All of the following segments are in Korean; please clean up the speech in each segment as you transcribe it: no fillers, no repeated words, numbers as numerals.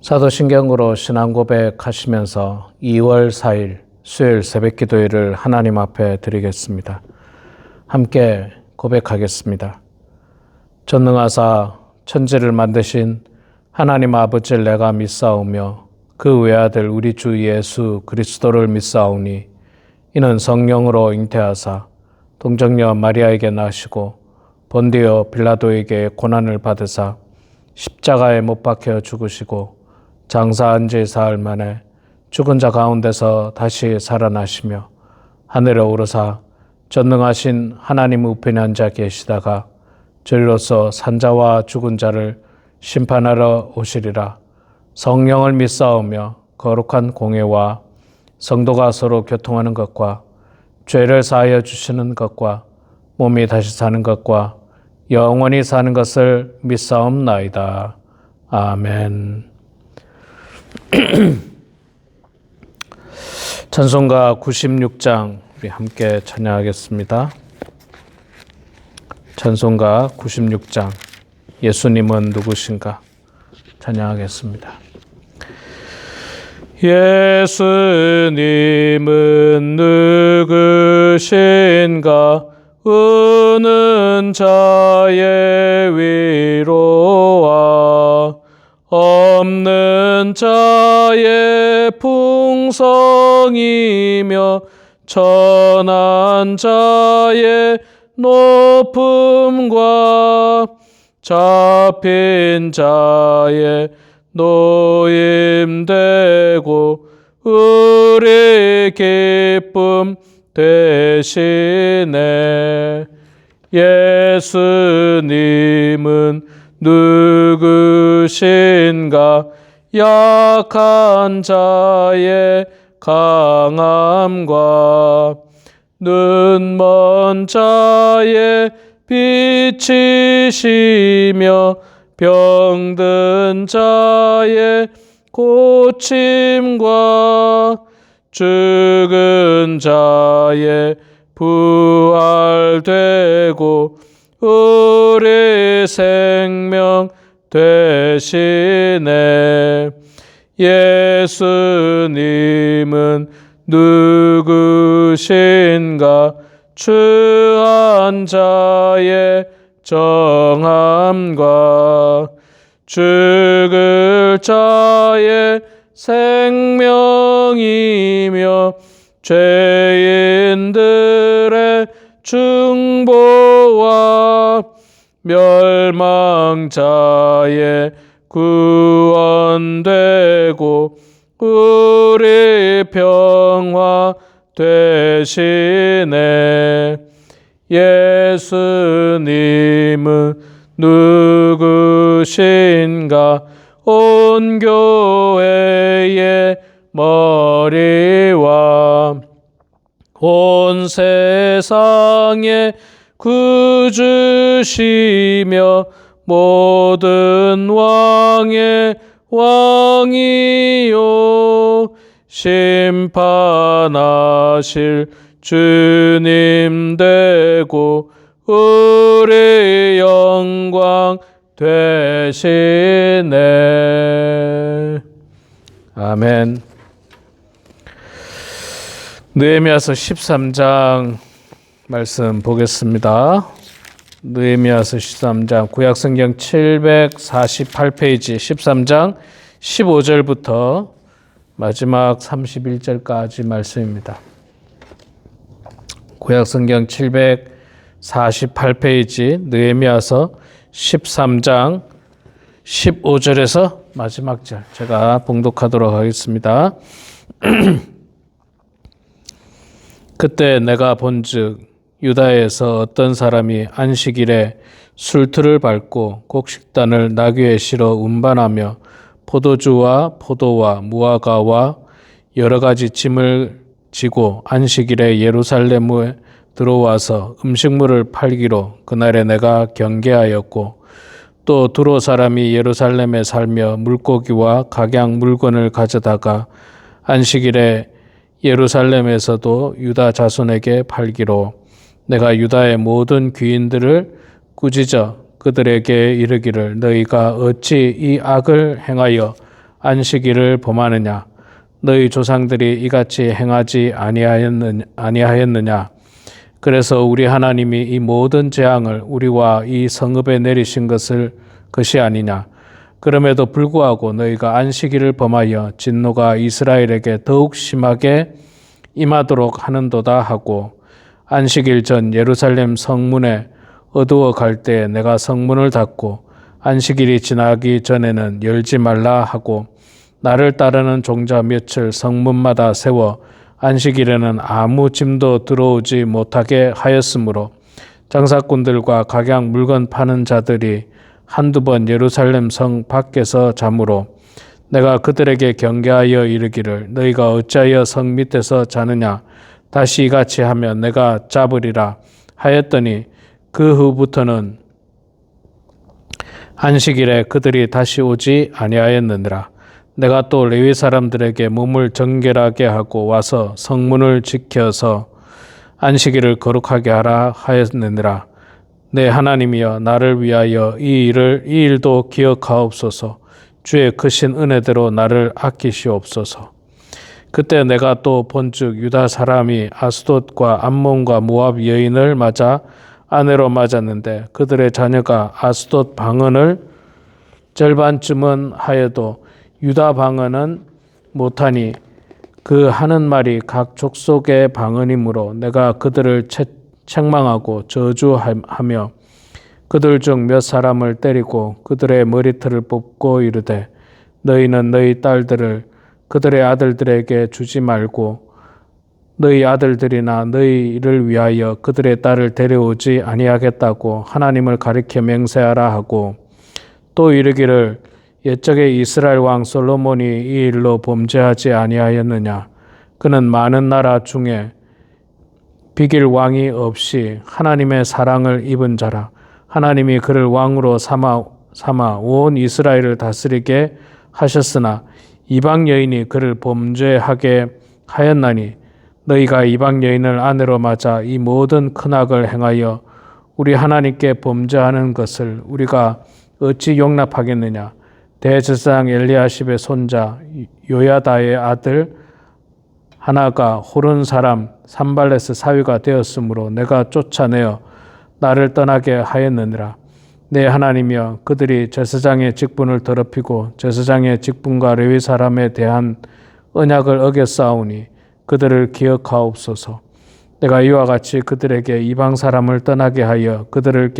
사도신경으로 신앙 고백하시면서 2월 4일 수요일 새벽 기도회를 하나님 앞에 드리겠습니다. 함께 고백하겠습니다. 전능하사 천지를 만드신 하나님 아버지를 내가 믿사오며 그 외아들 우리 주 예수 그리스도를 믿사오니 이는 성령으로 잉태하사 동정녀 마리아에게 나시고 본디오 빌라도에게 고난을 받으사 십자가에 못 박혀 죽으시고 장사한 지 사흘 만에 죽은 자 가운데서 다시 살아나시며 하늘에 오르사 전능하신 하나님 우편에 앉아 계시다가 저리로서 산자와 죽은 자를 심판하러 오시리라. 성령을 믿사오며 거룩한 공회와 성도가 서로 교통하는 것과 죄를 사하여 주시는 것과 몸이 다시 사는 것과 영원히 사는 것을 믿사옵나이다. 아멘. 찬송가 96장 우리 함께 찬양하겠습니다. 찬송가 96장 예수님은 누구신가 찬양하겠습니다. 예수님은 누구신가 우는 자의 위로와 없는 자의 풍성이며 천한 자의 높음과 잡힌 자의 노임되고 우리 기쁨 되시네. 예수님은 누구신가 약한 자의 강함과 눈먼 자의 빛이시며 병든 자의 고침과 죽은 자의 부활되고 우리 생명 되시네. 예수님은 누구신가 추한 자의 정함과 죽을 자의 생명이며 죄인들의 중보와 멸망자의 구원되고 우리 평화 되시네. 예수님은 누구신가 온 교회의 머리와 온 세상의 구주시며 모든 왕의 왕이요 심판하실 주님 되고 우리 영광 되시네. 아멘. 느헤미야서 13장 말씀 보겠습니다. 느헤미야서 13장 구약성경 748페이지 13장 15절부터 마지막 31절까지 말씀입니다. 구약성경 748페이지 느헤미야서 13장 15절에서 마지막 절 제가 봉독하도록 하겠습니다. 그때 내가 본즉 유다에서 어떤 사람이 안식일에 술틀을 밟고 곡식단을 나귀에 실어 운반하며 포도주와 포도와 무화과와 여러 가지 짐을 지고 안식일에 예루살렘에 들어와서 음식물을 팔기로 그날에 내가 경계하였고 또 두로 사람이 예루살렘에 살며 물고기와 각양 물건을 가져다가 안식일에 예루살렘에서도 유다 자손에게 팔기로 내가 유다의 모든 귀인들을 꾸짖어 그들에게 이르기를 너희가 어찌 이 악을 행하여 안식일을 범하느냐? 너희 조상들이 이같이 행하지 아니하였느냐? 그래서 우리 하나님이 이 모든 재앙을 우리와 이 성읍에 내리신 것이 아니냐? 그럼에도 불구하고 너희가 안식일을 범하여 진노가 이스라엘에게 더욱 심하게 임하도록 하는도다 하고, 안식일 전 예루살렘 성문에 어두워 갈 때 내가 성문을 닫고 안식일이 지나기 전에는 열지 말라 하고, 나를 따르는 종자 몇을 성문마다 세워 안식일에는 아무 짐도 들어오지 못하게 하였으므로 장사꾼들과 각양 물건 파는 자들이 한두 번 예루살렘 성 밖에서 자므로 내가 그들에게 경계하여 이르기를 너희가 어찌하여 성 밑에서 자느냐? 다시 이같이 하면 내가 잡으리라 하였더니 그 후부터는 안식일에 그들이 다시 오지 아니하였느니라. 내가 또 레위 사람들에게 몸을 정결하게 하고 와서 성문을 지켜서 안식일을 거룩하게 하라 하였느니라. 내 하나님이여, 나를 위하여 이 일도 기억하옵소서. 주의 크신 은혜대로 나를 아끼시옵소서. 그때 내가 또 본즉 유다 사람이 아스돗과 암몬과 모압 여인을 맞아 아내로 맞았는데 그들의 자녀가 아스돗 방언을 절반쯤은 하여도 유다 방언은 못하니 그 하는 말이 각 족속의 방언이므로 내가 그들을 책망하고 저주하며 그들 중 몇 사람을 때리고 그들의 머리털을 뽑고 이르되 너희는 너희 딸들을 그들의 아들들에게 주지 말고 너희 아들들이나 너희를 위하여 그들의 딸을 데려오지 아니하겠다고 하나님을 가리켜 맹세하라 하고, 또 이르기를 옛적에 이스라엘 왕 솔로몬이 이 일로 범죄하지 아니하였느냐? 그는 많은 나라 중에 비길 왕이 없이 하나님의 사랑을 입은 자라. 하나님이 그를 왕으로 삼아 온 이스라엘을 다스리게 하셨으나 이방 여인이 그를 범죄하게 하였나니 너희가 이방 여인을 아내로 맞아 이 모든 큰 악을 행하여 우리 하나님께 범죄하는 것을 우리가 어찌 용납하겠느냐? 대제사장 엘리야십의 손자 요야다의 아들 하나가 호른 사람 산발렛의 사위가 되었으므로 내가 쫓아내어 나를 떠나게 하였느니라. 내 하나님이여, 그들이 제사장의 직분을 더럽히고 제사장의 직분과 레위 사람에 대한 언약을 어겼사오니 그들을 기억하옵소서. 내가 이와 같이 그들에게 이방 사람을 떠나게 하여 그들을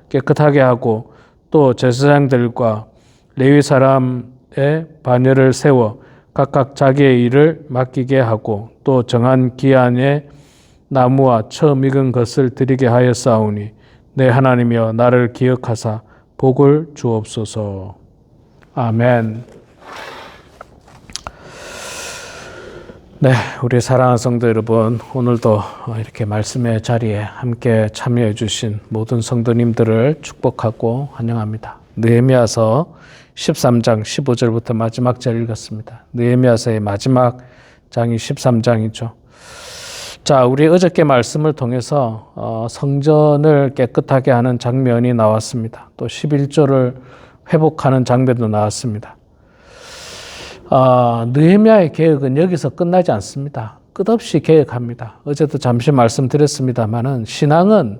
깨끗하게 하고 또 제사장들과 레위 사람의 반열을 세워 각각 자기의 일을 맡기게 하고 또 정한 기한에 나무와 처음 익은 것을 드리게 하였사오니 내 하나님이여, 나를 기억하사 복을 주옵소서. 아멘. 네, 우리 사랑하는 성도 여러분, 오늘도 이렇게 말씀의 자리에 함께 참여해 주신 모든 성도님들을 축복하고 환영합니다. 느헤미야서 13장 15절부터 마지막 절 읽었습니다. 느헤미야서의 마지막 장이 13장이죠. 자, 우리 어저께 말씀을 통해서 성전을 깨끗하게 하는 장면이 나왔습니다. 또 11조를 회복하는 장면도 나왔습니다. 느헤미야의 개혁은 여기서 끝나지 않습니다. 끝없이 개혁합니다. 어제도 잠시 말씀드렸습니다만은 신앙은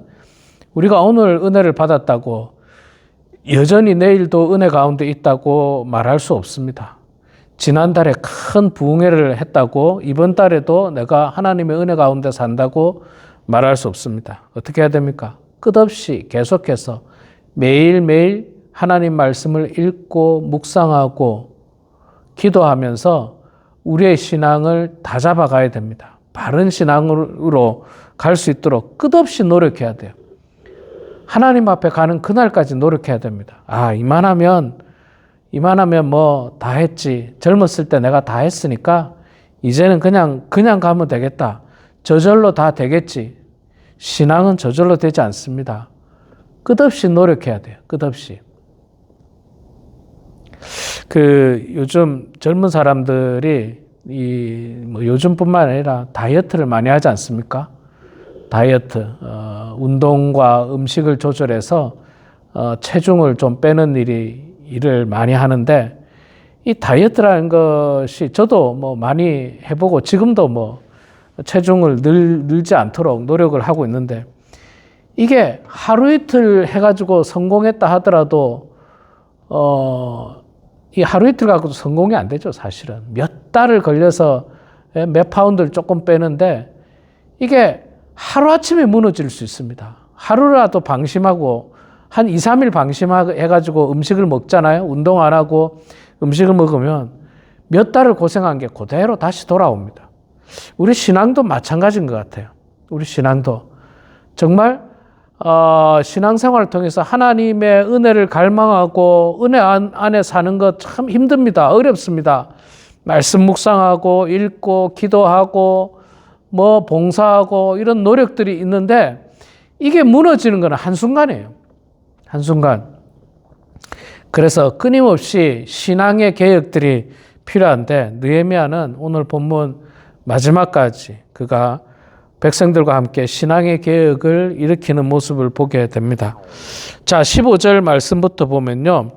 우리가 오늘 은혜를 받았다고 여전히 내일도 은혜 가운데 있다고 말할 수 없습니다. 지난달에 큰 부흥회를 했다고 이번 달에도 내가 하나님의 은혜 가운데 산다고 말할 수 없습니다. 어떻게 해야 됩니까? 끝없이 계속해서 매일매일 하나님 말씀을 읽고 묵상하고 기도하면서 우리의 신앙을 다잡아가야 됩니다. 바른 신앙으로 갈 수 있도록 끝없이 노력해야 돼요. 하나님 앞에 가는 그날까지 노력해야 됩니다. 이만하면 뭐 다 했지. 젊었을 때 내가 다 했으니까 이제는 그냥 가면 되겠다. 저절로 다 되겠지. 신앙은 저절로 되지 않습니다. 끝없이 노력해야 돼요. 끝없이. 요즘 젊은 사람들이 요즘뿐만 아니라 다이어트를 많이 하지 않습니까? 다이어트, 운동과 음식을 조절해서 체중을 좀 빼는 일을 많이 하는데 이 다이어트라는 것이 저도 뭐 많이 해보고 지금도 뭐 체중을 늘지 않도록 노력을 하고 있는데 이게 하루 이틀 해가지고 성공했다 하더라도 이 하루 이틀 갖고도 성공이 안 되죠. 사실은 몇 달을 걸려서 몇 파운드를 조금 빼는데 이게 하루아침에 무너질 수 있습니다. 하루라도 방심하고 한 2, 3일 방심해가지고 음식을 먹잖아요. 운동 안 하고 음식을 먹으면 몇 달을 고생한 게 그대로 다시 돌아옵니다. 우리 신앙도 마찬가지인 것 같아요. 우리 신앙도 정말 신앙생활을 통해서 하나님의 은혜를 갈망하고 은혜 안에 사는 것 참 힘듭니다. 어렵습니다. 말씀 묵상하고 읽고 기도하고 뭐 봉사하고 이런 노력들이 있는데 이게 무너지는 건 한순간이에요. 한순간. 그래서 끊임없이 신앙의 개혁들이 필요한데 느헤미야는 오늘 본문 마지막까지 그가 백성들과 함께 신앙의 개혁을 일으키는 모습을 보게 됩니다. 자, 15절 말씀부터 보면요.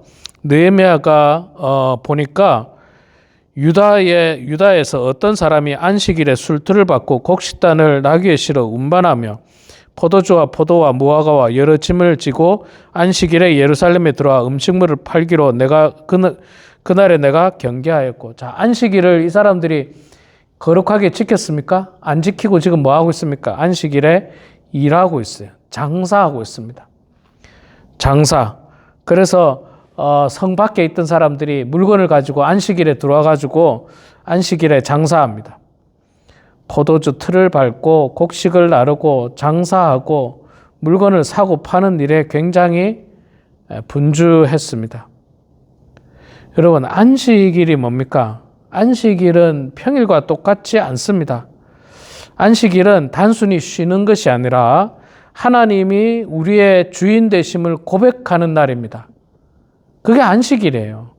느헤미야가 보니까 유다에서 어떤 사람이 안식일에 술틀을 받고 곡식단을 나귀에 실어 운반하며 포도주와 포도와 무화과와 여러 짐을 지고 안식일에 예루살렘에 들어와 음식물을 팔기로 내가 그날에 내가 경계하였고. 자, 안식일을 이 사람들이 거룩하게 지켰습니까? 안 지키고 지금 뭐 하고 있습니까? 안식일에 일하고 있어요. 장사하고 있습니다. 장사. 그래서 성 밖에 있던 사람들이 물건을 가지고 안식일에 들어와 가지고 안식일에 장사합니다. 포도주 틀을 밟고 곡식을 나르고 장사하고 물건을 사고 파는 일에 굉장히 분주했습니다. 여러분, 안식일이 뭡니까? 안식일은 평일과 똑같지 않습니다. 안식일은 단순히 쉬는 것이 아니라 하나님이 우리의 주인 되심을 고백하는 날입니다. 그게 안식일이에요.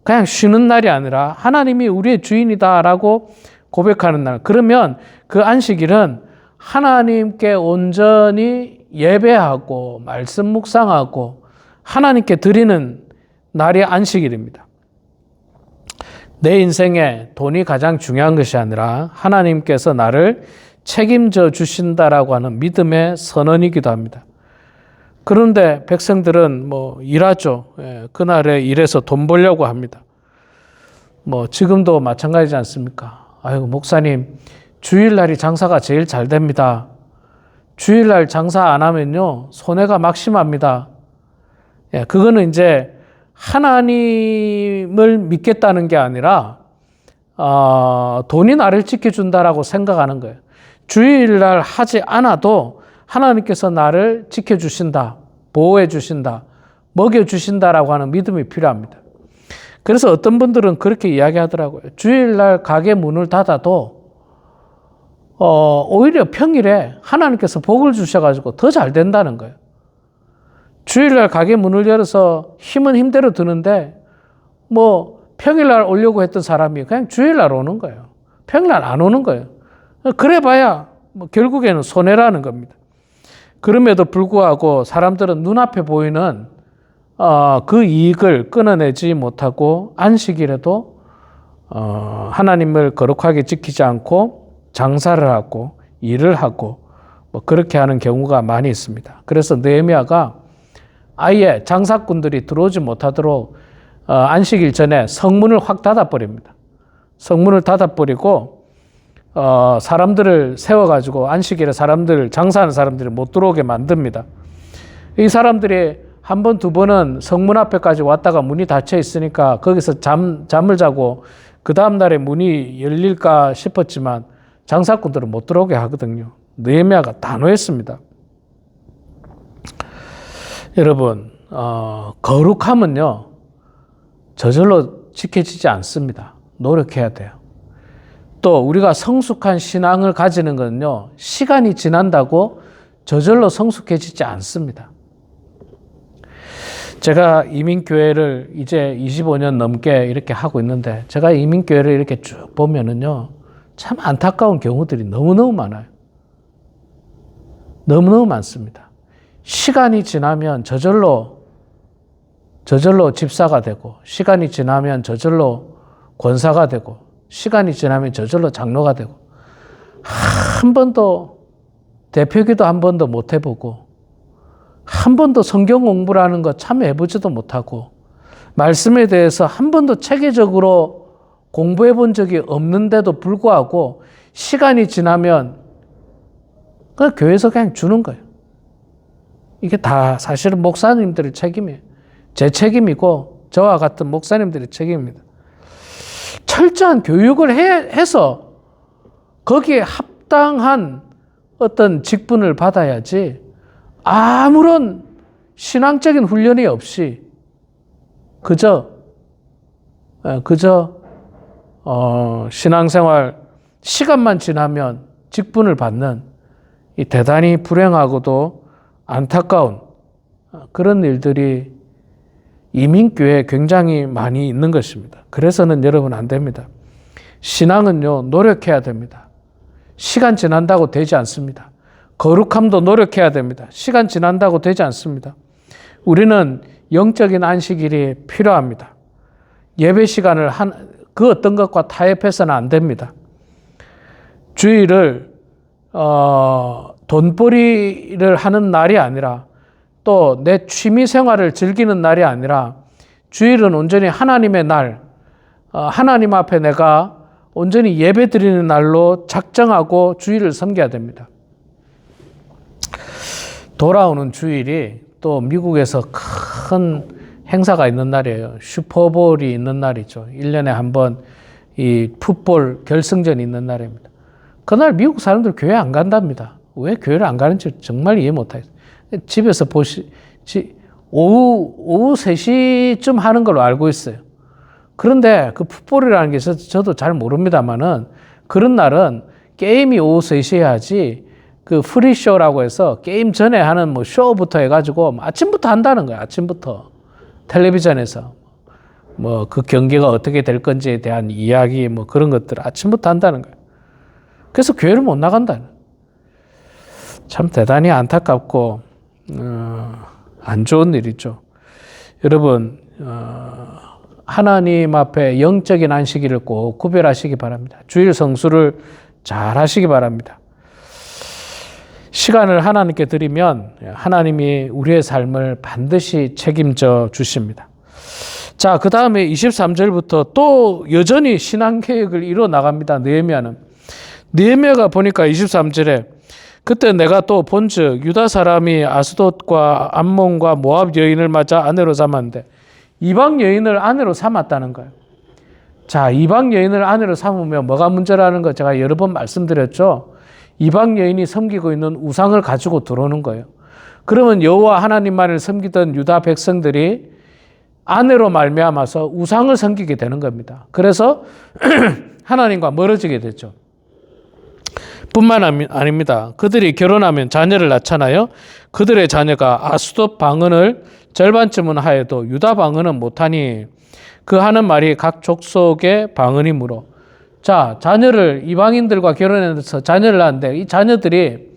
그냥 쉬는 날이 아니라 하나님이 우리의 주인이다라고 고백하는 날. 그러면 그 안식일은 하나님께 온전히 예배하고 말씀 묵상하고 하나님께 드리는 날이 안식일입니다. 내 인생에 돈이 가장 중요한 것이 아니라 하나님께서 나를 책임져 주신다라고 하는 믿음의 선언이기도 합니다. 그런데 백성들은 뭐 일하죠. 그날에 일해서 돈 벌려고 합니다. 뭐 지금도 마찬가지지 않습니까? 아이고, 목사님, 주일날이 장사가 제일 잘 됩니다. 주일날 장사 안 하면요, 손해가 막심합니다. 그거는 이제 하나님을 믿겠다는 게 아니라, 돈이 나를 지켜준다라고 생각하는 거예요. 주일날 하지 않아도 하나님께서 나를 지켜주신다, 보호해주신다, 먹여주신다라고 하는 믿음이 필요합니다. 그래서 어떤 분들은 그렇게 이야기하더라고요. 주일날 가게 문을 닫아도 오히려 평일에 하나님께서 복을 주셔가지고 더 잘 된다는 거예요. 주일날 가게 문을 열어서 힘은 힘대로 드는데 뭐 평일날 오려고 했던 사람이 그냥 주일날 오는 거예요. 평일날 안 오는 거예요. 그래봐야 뭐 결국에는 손해라는 겁니다. 그럼에도 불구하고 사람들은 눈앞에 보이는 그 이익을 끊어내지 못하고 안식일에도 하나님을 거룩하게 지키지 않고 장사를 하고 일을 하고 뭐 그렇게 하는 경우가 많이 있습니다. 그래서 느헤미야가 아예 장사꾼들이 들어오지 못하도록 안식일 전에 성문을 확 닫아버립니다. 성문을 닫아버리고 사람들을 세워가지고 안식일에 장사하는 사람들이 못 들어오게 만듭니다. 이 사람들이 한 번, 두 번은 성문 앞에까지 왔다가 문이 닫혀 있으니까 거기서 잠을 자고 그 다음날에 문이 열릴까 싶었지만 장사꾼들은 못 들어오게 하거든요. 느헤미야가 단호했습니다. 여러분, 거룩함은요, 저절로 지켜지지 않습니다. 노력해야 돼요. 또 우리가 성숙한 신앙을 가지는 건요, 시간이 지난다고 저절로 성숙해지지 않습니다. 제가 이민교회를 이제 25년 넘게 이렇게 하고 있는데 제가 이민교회를 이렇게 쭉 보면은요, 참 안타까운 경우들이 너무너무 많아요. 너무너무 많습니다. 시간이 지나면 저절로 저절로 집사가 되고, 시간이 지나면 저절로 권사가 되고, 시간이 지나면 저절로 장로가 되고, 한 번도 대표기도 한 번도 못 해보고, 한 번도 성경 공부라는 거 참여해보지도 못하고, 말씀에 대해서 한 번도 체계적으로 공부해 본 적이 없는데도 불구하고 시간이 지나면 그 교회에서 그냥 주는 거예요. 이게 다 사실은 목사님들의 책임이에요. 제 책임이고 저와 같은 목사님들의 책임입니다. 철저한 교육을 해서 거기에 합당한 어떤 직분을 받아야지 아무런 신앙적인 훈련이 없이 그저 신앙생활 시간만 지나면 직분을 받는 이 대단히 불행하고도 안타까운 그런 일들이 이민교회에 굉장히 많이 있는 것입니다. 그래서는 여러분 안 됩니다. 신앙은요, 노력해야 됩니다. 시간 지난다고 되지 않습니다. 거룩함도 노력해야 됩니다. 시간 지난다고 되지 않습니다. 우리는 영적인 안식일이 필요합니다. 예배 시간을 그 어떤 것과 타협해서는 안 됩니다. 주일을 돈벌이를 하는 날이 아니라 또 내 취미 생활을 즐기는 날이 아니라 주일은 온전히 하나님의 날, 하나님 앞에 내가 온전히 예배 드리는 날로 작정하고 주일을 섬겨야 됩니다. 돌아오는 주일이 또 미국에서 큰 행사가 있는 날이에요. 슈퍼볼이 있는 날이죠. 1년에 한 번 이 풋볼 결승전이 있는 날입니다. 그날 미국 사람들 교회 안 간답니다. 왜 교회를 안 가는지 정말 이해 못하겠어요. 집에서 오후 3시쯤 하는 걸로 알고 있어요. 그런데 그 풋볼이라는 게 저도 잘 모릅니다만은 그런 날은 게임이 오후 3시에 하지 그 프리쇼라고 해서 게임 전에 하는 뭐 쇼부터 해가지고 아침부터 한다는 거예요. 아침부터. 텔레비전에서. 뭐 그 경기가 어떻게 될 건지에 대한 이야기 뭐 그런 것들을 아침부터 한다는 거예요. 그래서 교회를 못 나간다는. 참 대단히 안타깝고 안 좋은 일이죠. 여러분 하나님 앞에 영적인 안식일을 꼭 구별하시기 바랍니다. 주일 성수를 잘 하시기 바랍니다. 시간을 하나님께 드리면 하나님이 우리의 삶을 반드시 책임져 주십니다. 자, 그 다음에 23절부터 또 여전히 신앙개혁을 이뤄 나갑니다. 느헤미야는. 느헤미야가 보니까 23절에 그때 내가 또 본즉 유다 사람이 아스돗과 암몬과 모압 여인을 맞아 아내로 삼았는데 이방 여인을 아내로 삼았다는 거예요. 자, 이방 여인을 아내로 삼으면 뭐가 문제라는 거 제가 여러 번 말씀드렸죠. 이방 여인이 섬기고 있는 우상을 가지고 들어오는 거예요. 그러면 여호와 하나님만을 섬기던 유다 백성들이 아내로 말미암아서 우상을 섬기게 되는 겁니다. 그래서 하나님과 멀어지게 되죠. 뿐만 아닙니다. 그들이 결혼하면 자녀를 낳잖아요. 그들의 자녀가 아스돗 방언을 절반쯤은 하여도 유다 방언은 못하니 그 하는 말이 각 족속의 방언이므로. 자, 자녀를 이방인들과 결혼해서 자녀를 낳는데 이 자녀들이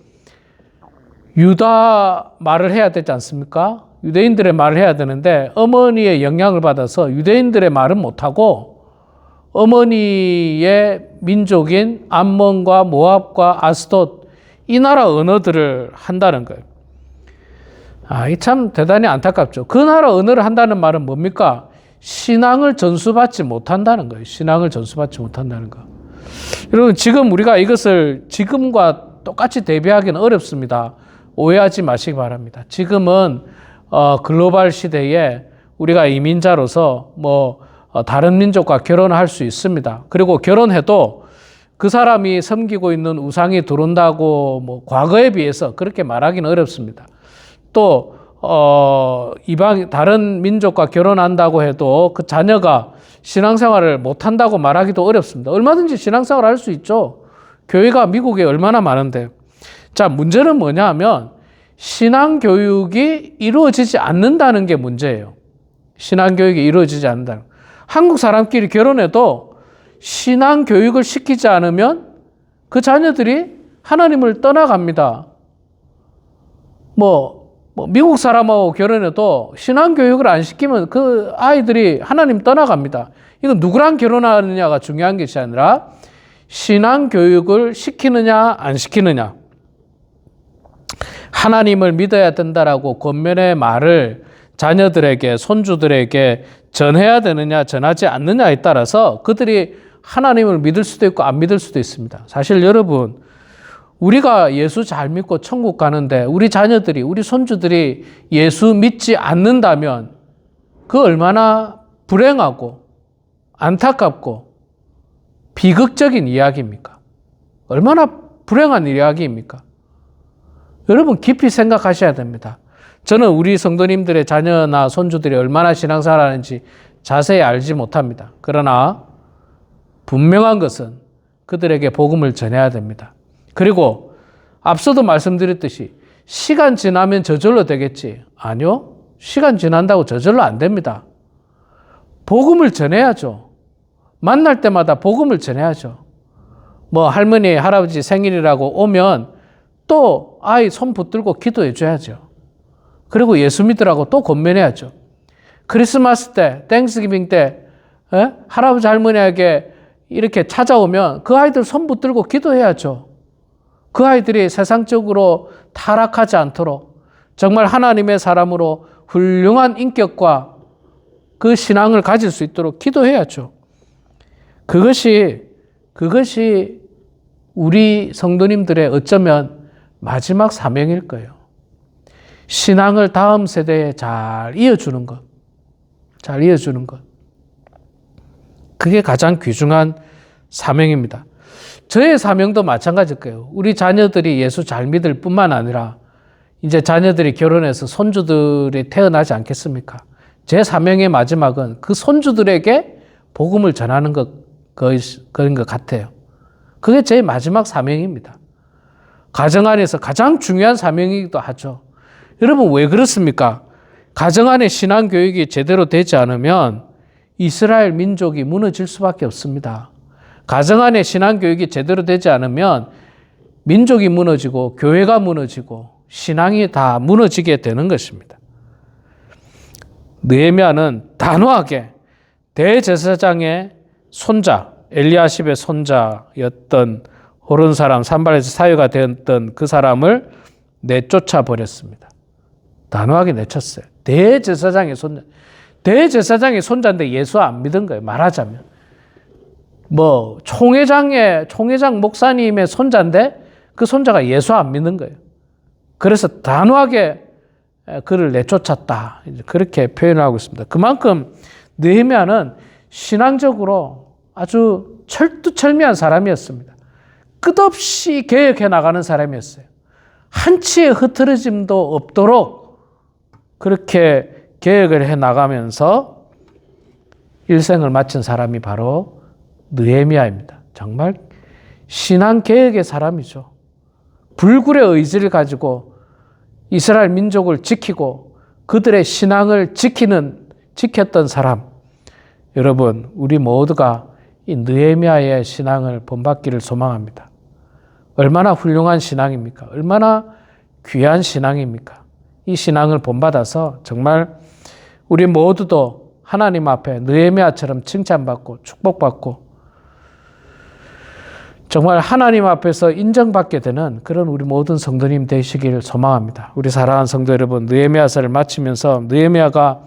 유다 말을 해야 되지 않습니까? 유대인들의 말을 해야 되는데 어머니의 영향을 받아서 유대인들의 말은 못하고 어머니의 민족인 암몬과 모압과 아스돗 이 나라 언어들을 한다는 거예요. 이 참 대단히 안타깝죠. 그 나라 언어를 한다는 말은 뭡니까? 신앙을 전수받지 못한다는 거예요. 신앙을 전수받지 못한다는 거. 여러분 지금 우리가 이것을 지금과 똑같이 대비하기는 어렵습니다. 오해하지 마시기 바랍니다. 지금은 글로벌 시대에 우리가 이민자로서 다른 민족과 결혼할 수 있습니다. 그리고 결혼해도 그 사람이 섬기고 있는 우상이 들어온다고 과거에 비해서 그렇게 말하기는 어렵습니다. 또 다른 민족과 결혼한다고 해도 그 자녀가 신앙생활을 못한다고 말하기도 어렵습니다. 얼마든지 신앙생활을 할 수 있죠. 교회가 미국에 얼마나 많은데. 자, 문제는 뭐냐 하면 신앙교육이 이루어지지 않는다는 게 문제예요. 신앙교육이 이루어지지 않는다는 거. 한국 사람끼리 결혼해도 신앙교육을 시키지 않으면 그 자녀들이 하나님을 떠나갑니다. 뭐 미국 사람하고 결혼해도 신앙교육을 안 시키면 그 아이들이 하나님 떠나갑니다. 이건 누구랑 결혼하느냐가 중요한 것이 아니라 신앙교육을 시키느냐 안 시키느냐, 하나님을 믿어야 된다라고 권면의 말을 자녀들에게, 손주들에게 전해야 되느냐 전하지 않느냐에 따라서 그들이 하나님을 믿을 수도 있고 안 믿을 수도 있습니다. 사실 여러분, 우리가 예수 잘 믿고 천국 가는데 우리 자녀들이, 우리 손주들이 예수 믿지 않는다면 그 얼마나 불행하고 안타깝고 비극적인 이야기입니까? 얼마나 불행한 이야기입니까? 여러분 깊이 생각하셔야 됩니다. 저는 우리 성도님들의 자녀나 손주들이 얼마나 신앙생활하는지 자세히 알지 못합니다. 그러나 분명한 것은 그들에게 복음을 전해야 됩니다. 그리고 앞서도 말씀드렸듯이 시간 지나면 저절로 되겠지. 아니요. 시간 지난다고 저절로 안 됩니다. 복음을 전해야죠. 만날 때마다 복음을 전해야죠. 뭐 할머니, 할아버지 생일이라고 오면 또 아이 손 붙들고 기도해 줘야죠. 그리고 예수 믿으라고 또 권면해야죠. 크리스마스 때, 땡스기빙 때 할아버지 할머니에게 이렇게 찾아오면 그 아이들 손 붙들고 기도해야죠. 그 아이들이 세상적으로 타락하지 않도록 정말 하나님의 사람으로 훌륭한 인격과 그 신앙을 가질 수 있도록 기도해야죠. 그것이 우리 성도님들의 어쩌면 마지막 사명일 거예요. 신앙을 다음 세대에 잘 이어주는 것. 잘 이어주는 것. 그게 가장 귀중한 사명입니다. 저의 사명도 마찬가지일 거예요. 우리 자녀들이 예수 잘 믿을 뿐만 아니라 이제 자녀들이 결혼해서 손주들이 태어나지 않겠습니까? 제 사명의 마지막은 그 손주들에게 복음을 전하는 그런 것 같아요. 그게 제 마지막 사명입니다. 가정 안에서 가장 중요한 사명이기도 하죠. 여러분 왜 그렇습니까? 가정 안에 신앙 교육이 제대로 되지 않으면 이스라엘 민족이 무너질 수밖에 없습니다. 가정 안에 신앙 교육이 제대로 되지 않으면 민족이 무너지고 교회가 무너지고 신앙이 다 무너지게 되는 것입니다. 느헤미야는 단호하게 대제사장의 손자, 엘리야십의 손자였던 호른 사람, 산발에서 사회가 되었던 그 사람을 내쫓아 버렸습니다. 단호하게 내쳤어요. 대제사장의 손자. 대제사장의 손자인데 예수 안 믿은 거예요. 말하자면. 뭐 총회장 목사님의 손자인데 그 손자가 예수 안 믿는 거예요. 그래서 단호하게 그를 내쫓았다. 그렇게 표현을 하고 있습니다. 그만큼 느헤미야는 신앙적으로 아주 철두철미한 사람이었습니다. 끝없이 개혁해 나가는 사람이었어요. 한치의 흐트러짐도 없도록 그렇게 개혁을 해 나가면서 일생을 마친 사람이 바로 느헤미야입니다. 정말 신앙 개혁의 사람이죠. 불굴의 의지를 가지고 이스라엘 민족을 지키고 그들의 신앙을 지켰던 사람. 여러분, 우리 모두가 이 느헤미야의 신앙을 본받기를 소망합니다. 얼마나 훌륭한 신앙입니까? 얼마나 귀한 신앙입니까? 이 신앙을 본받아서 정말 우리 모두도 하나님 앞에 느헤미야처럼 칭찬받고 축복받고 정말 하나님 앞에서 인정받게 되는 그런 우리 모든 성도님 되시기를 소망합니다. 우리 사랑하는 성도 여러분, 느헤미야서를 마치면서 느헤미야가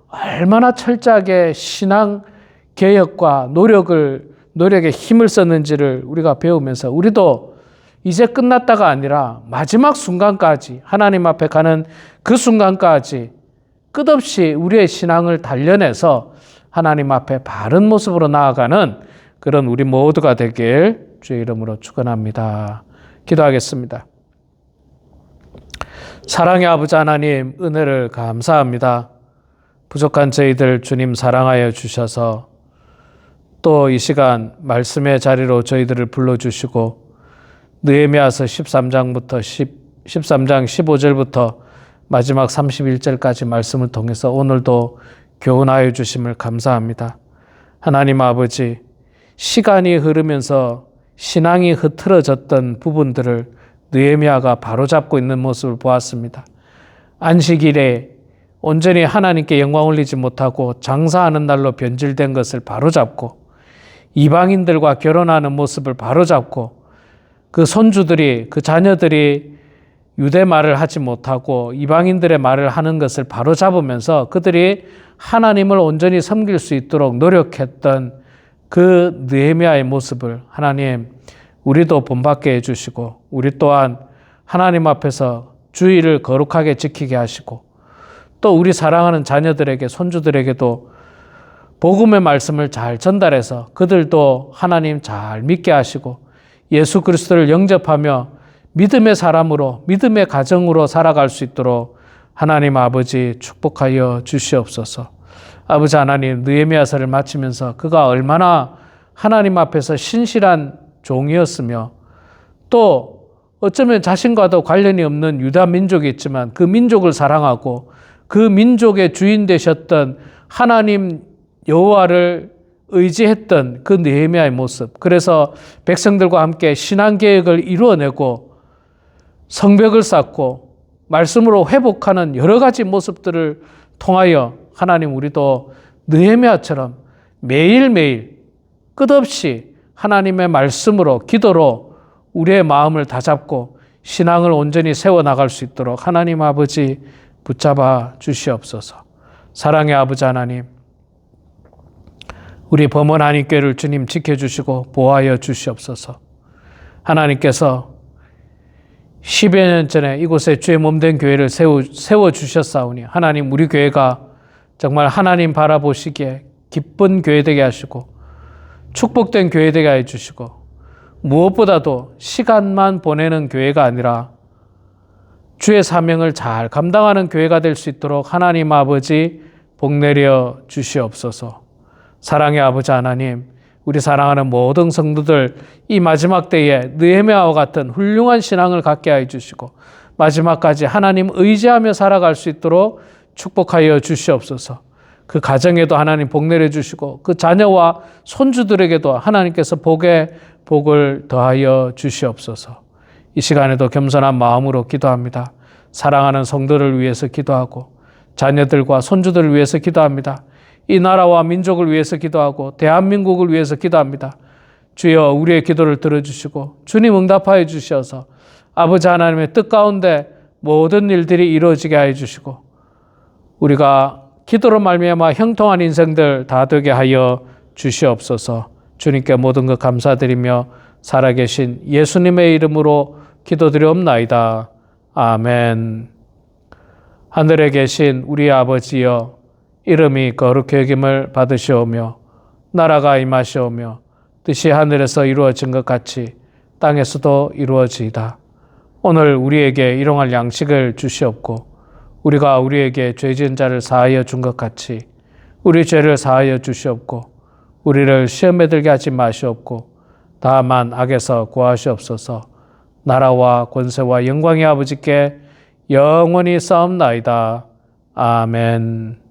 얼마나 철저하게 신앙 개혁과 노력에 힘을 썼는지를 우리가 배우면서 우리도 이제 끝났다가 아니라 마지막 순간까지 하나님 앞에 가는 그 순간까지 끝없이 우리의 신앙을 단련해서 하나님 앞에 바른 모습으로 나아가는 그런 우리 모두가 되길 주의 이름으로 축원합니다. 기도하겠습니다. 사랑의 아버지 하나님, 은혜를 감사합니다. 부족한 저희들 주님 사랑하여 주셔서 또 이 시간 말씀의 자리로 저희들을 불러주시고 느헤미야서 13장 15절부터 마지막 31절까지 말씀을 통해서 오늘도 교훈하여 주심을 감사합니다. 하나님 아버지, 시간이 흐르면서 신앙이 흐트러졌던 부분들을 느헤미야가 바로잡고 있는 모습을 보았습니다. 안식일에 온전히 하나님께 영광 올리지 못하고 장사하는 날로 변질된 것을 바로잡고 이방인들과 결혼하는 모습을 바로잡고 그 손주들이, 그 자녀들이 유대 말을 하지 못하고 이방인들의 말을 하는 것을 바로잡으면서 그들이 하나님을 온전히 섬길 수 있도록 노력했던 그 느헤미야의 모습을 하나님 우리도 본받게 해주시고 우리 또한 하나님 앞에서 주의를 거룩하게 지키게 하시고 또 우리 사랑하는 자녀들에게 손주들에게도 복음의 말씀을 잘 전달해서 그들도 하나님 잘 믿게 하시고 예수 그리스도를 영접하며 믿음의 사람으로 믿음의 가정으로 살아갈 수 있도록 하나님 아버지 축복하여 주시옵소서. 아버지 하나님 느헤미야서를 마치면서 그가 얼마나 하나님 앞에서 신실한 종이었으며 또 어쩌면 자신과도 관련이 없는 유다 민족이 있지만 그 민족을 사랑하고 그 민족의 주인 되셨던 하나님 여호와를 의지했던 그 느헤미야의 모습, 그래서 백성들과 함께 신앙계획을 이루어내고 성벽을 쌓고 말씀으로 회복하는 여러 가지 모습들을 통하여 하나님 우리도 느헤미야처럼 매일매일 끝없이 하나님의 말씀으로 기도로 우리의 마음을 다잡고 신앙을 온전히 세워나갈 수 있도록 하나님 아버지 붙잡아 주시옵소서. 사랑의 아버지 하나님, 우리 범원 한인교회를 주님 지켜주시고 보호하여 주시옵소서. 하나님께서 10여 년 전에 이곳에 주의 몸된 교회를 세워주셨사오니 하나님 우리 교회가 정말 하나님 바라보시기에 기쁜 교회 되게 하시고 축복된 교회 되게 해주시고 무엇보다도 시간만 보내는 교회가 아니라 주의 사명을 잘 감당하는 교회가 될 수 있도록 하나님 아버지 복 내려 주시옵소서. 사랑의 아버지 하나님, 우리 사랑하는 모든 성도들 이 마지막 때에 느헤미야와 같은 훌륭한 신앙을 갖게 하여 주시고 마지막까지 하나님 의지하며 살아갈 수 있도록 축복하여 주시옵소서. 그 가정에도 하나님 복 내려 주시고 그 자녀와 손주들에게도 하나님께서 복을 더하여 주시옵소서. 이 시간에도 겸손한 마음으로 기도합니다. 사랑하는 성도를 위해서 기도하고 자녀들과 손주들을 위해서 기도합니다. 이 나라와 민족을 위해서 기도하고 대한민국을 위해서 기도합니다. 주여 우리의 기도를 들어주시고 주님 응답하여 주셔서 아버지 하나님의 뜻 가운데 모든 일들이 이루어지게 하여 주시고 우리가 기도로 말미암아 형통한 인생들 다 되게 하여 주시옵소서. 주님께 모든 것 감사드리며 살아계신 예수님의 이름으로 기도드리옵나이다. 아멘. 하늘에 계신 우리 아버지여, 이름이 거룩히 여김을 받으시오며 나라가 임하시오며 뜻이 하늘에서 이루어진 것 같이 땅에서도 이루어지이다. 오늘 우리에게 일용할 양식을 주시옵고 우리가 우리에게 죄 지은 자를 사하여 준 것 같이 우리 죄를 사하여 주시옵고 우리를 시험에 들게 하지 마시옵고 다만 악에서 구하시옵소서. 나라와 권세와 영광의 아버지께 영원히 싸움나이다. 아멘.